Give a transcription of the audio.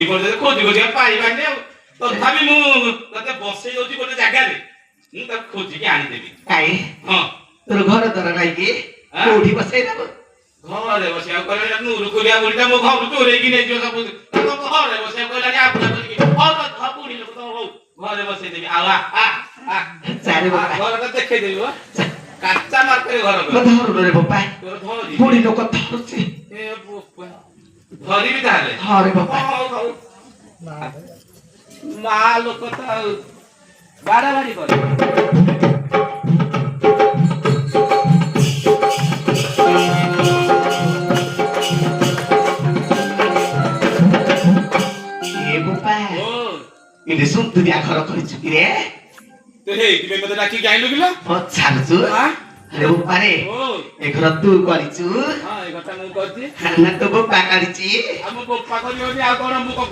ଖୋଜି ଖୋଜି ପାଇବାନି ଆଉ ତଥାପି ମୁଁ ତତେ ବସେଇ ଦଉଛି ଗୋଟେ ଜାଗାରେ ମୁଁ ତାକୁ ଖୋଜିକି ଆଣିଦେବି। କାଇଁ ହଁ ତୋର ଘର ଦ୍ୱାର ନାଇକି କୋଉଠି ବସେଇ ଦେବ? ଘରେ ବସିବାକୁ କହିଲା ନୁରୁକୁରିଆ ବୁଢୀଟା ମୋ ଘରୁ ଚୋରେଇକି ନେଇଯିବ ସବୁ ଘରେ ବସିବାକୁ କହିଲାନି ଆପଣ କରିକି ବୁଢୀ ଲୋକ ତ ହଉ ଘରେ ବସେଇଦେବି ଆଉ ଚାରି ବାପା ଘରଟା ଦେଖେଇଦେବି କାଚା ମାର୍କରେ ଘର ଧରୁନରେ ବାପା ତୋର ଧରି ବୁଢୀ ଲୋକ ଧରୁଛି ଧରିବି ତାହେଲେ ହରେ ବାପା ହଉ ହଉ ମା ଲୋକ ତ ଆଉ ବାଡାବାଡି କରେ ଏଠି ସୁନ୍ତୁରିଆ ଘର କରିଛୁ କି ରେ? ତୁ ହେଇଥିପାଇଁ ମତେ ଡାକିକି ଆଇଲୁ କିଲୋ ଛାଡୁଛୁ ଆରେ ବୋପାରେ ଏ ଘର ତୁ କରିଛୁ? ହଁ ଏ ଘରଟା ମୁଁ କରିଛି ନା ତୋ ବୋପା କରିଛି? ଆଉ ମୋ ବୋପା କରିବନି ଆଉ କଣ ମୁଁ